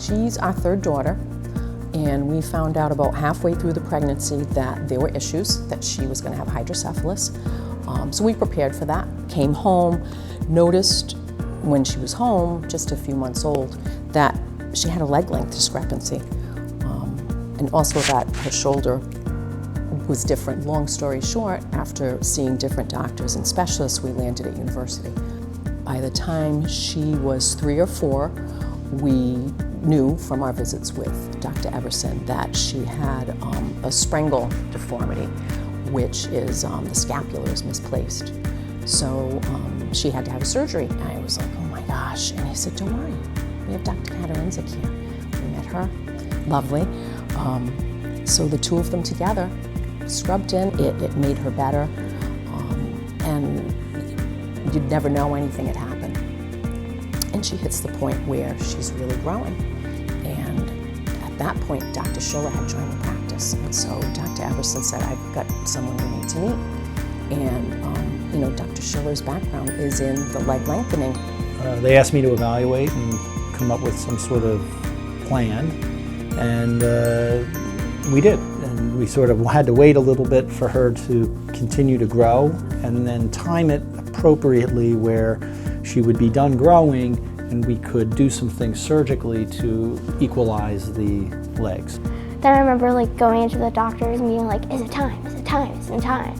She's our third daughter, and we found out about halfway through the pregnancy that there were issues, that she was going to have hydrocephalus. So we prepared for that. Came home, noticed when she was home, just a few months old, that she had a leg length discrepancy, and also that her shoulder was different. Long story short, after seeing different doctors and specialists, we landed at University. By the time she was 3 or 4, we knew from our visits with Dr. Everson that she had a sprangle deformity, which is the scapula is misplaced. So she had to have a surgery. And I was like, oh my gosh. And he said, don't worry, we have Dr. Katarinzik here. We met her, lovely. So the two of them together scrubbed in, it made her better. And you'd never know anything had happened. And she hits the point where she's really growing. And at that point, Dr. Schiller had joined the practice. And so Dr. Everson said, I've got someone you need to meet. And you know, Dr. Schiller's background is in the leg lengthening. They asked me to evaluate and come up with some sort of plan. And we did. And we sort of had to wait a little bit for her to continue to grow and then time it appropriately where she would be done growing and we could do some things surgically to equalize the legs. Then I remember like going into the doctors and being like, is it time, is it time, is it time?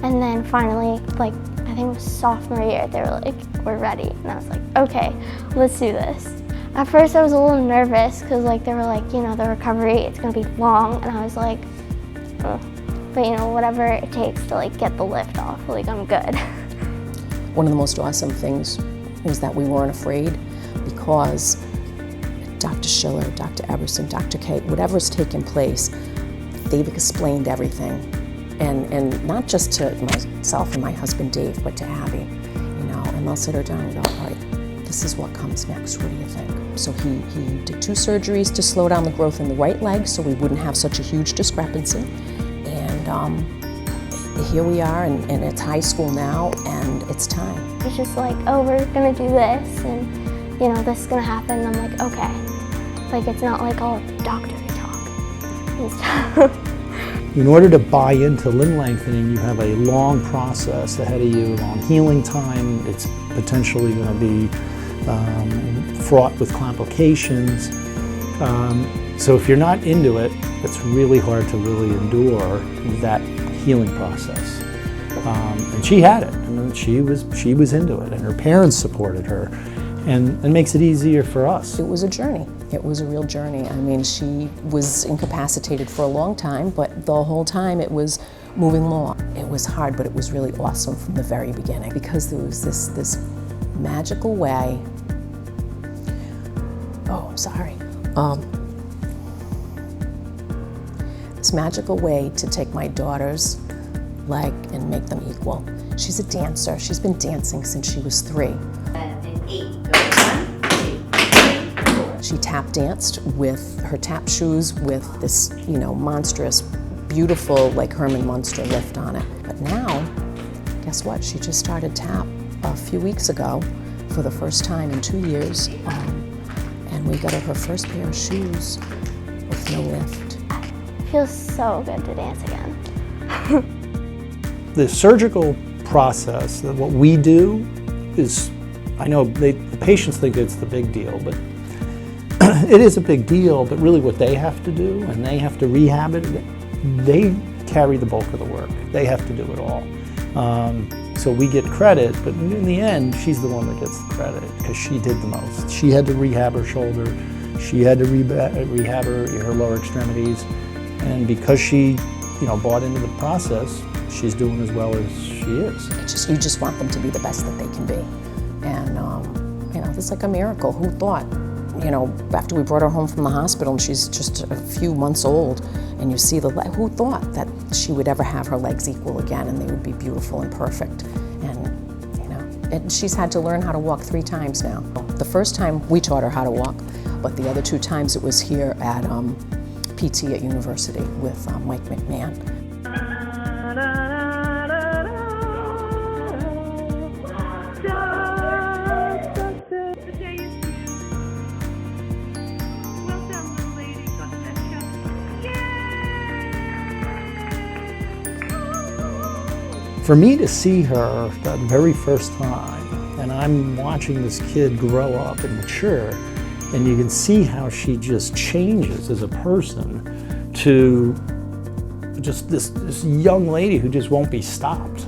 And then finally, like, I think it was sophomore year, they were like, we're ready. And I was like, okay, let's do this. At first I was a little nervous because like they were like, you know, the recovery, it's gonna be long. And I was like, oh. But you know, whatever it takes to like get the lift off, like I'm good. One of the most awesome things was that we weren't afraid because Dr. Schiller, Dr. Everson, Dr. K, whatever's taken place, they've explained everything. And not just to myself and my husband Dave, but to Abbey, you know, and they'll sit her down and go, all right, this is what comes next, what do you think? So he did 2 surgeries to slow down the growth in the right leg so we wouldn't have such a huge discrepancy. And here we are, and it's high school now, and it's time. It's just like, oh, we're gonna do this, and you know, this is gonna happen. And I'm like, okay. Like, it's not like all doctory talk and stuff. In order to buy into limb lengthening, you have a long process ahead of you, long healing time. It's potentially going to be fraught with complications. So if you're not into it, it's really hard to really endure that healing process. And she had it. I mean, she was into it, and her parents supported her, and it makes it easier for us. It was a journey. It was a real journey. I mean, she was incapacitated for a long time, but the whole time it was moving along. It was hard, but it was really awesome from the very beginning because there was this magical way. Oh, I'm sorry. This magical way to take my daughter's leg and make them equal. She's a dancer. She's been dancing since she was 3. And 8. Go 1, 2, 3, 4. She tap danced with her tap shoes with this, you know, monstrous, beautiful, like Herman Munster lift on it. But now, guess what? She just started tap a few weeks ago for the first time in 2 years. And we got her first pair of shoes with no lift. It feels so good to dance again. The surgical process, what we do is, I know the patients think it's the big deal, but it is a big deal, but really what they have to do, and they have to rehab it, they carry the bulk of the work. They have to do it all. So we get credit, but in the end, she's the one that gets the credit because she did the most. She had to rehab her shoulder, she had to rehab her lower extremities, and because she, you know, bought into the process, she's doing as well as she is. You just want them to be the best that they can be. And, you know, it's like a miracle. Who thought? You know, after we brought her home from the hospital and she's just a few months old and you see who thought that she would ever have her legs equal again and they would be beautiful and perfect. And, you know, she's had to learn how to walk 3 times now. The first time we taught her how to walk, but the other 2 times it was here at PT at University with Mike McMahon. for me to see her that very first time, and I'm watching this kid grow up and mature, and you can see how she just changes as a person to just this young lady who just won't be stopped,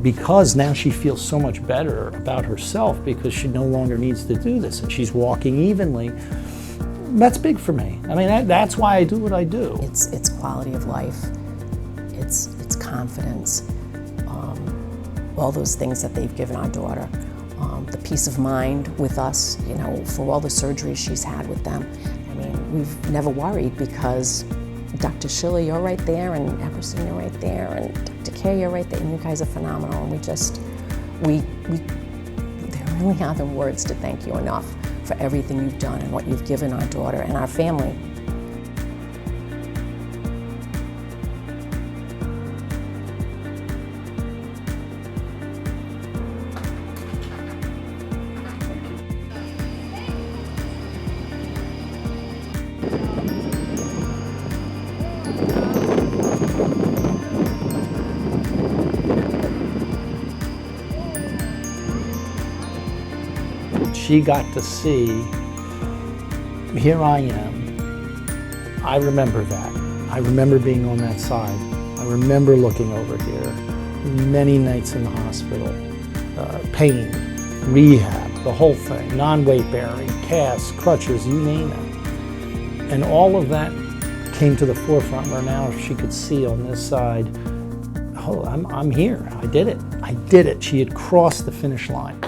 because now she feels so much better about herself because she no longer needs to do this and she's walking evenly. That's big for me. I mean, that's why I do what I do. It's quality of life, it's confidence, all those things that they've given our daughter, the peace of mind with us, you know, for all the surgeries she's had with them. I mean, we've never worried because Dr. Schiller, you're right there, and Epperson, you're right there, and Dr. K, you're right there, and you guys are phenomenal. And there really are the words to thank you enough for everything you've done and what you've given our daughter and our family. She got to see, here I am. I remember that. I remember being on that side. I remember looking over here. Many nights in the hospital. Pain, rehab, the whole thing. Non-weight bearing, casts, crutches, you name it. And all of that came to the forefront where now she could see on this side, oh, I'm here. I did it. I did it. She had crossed the finish line.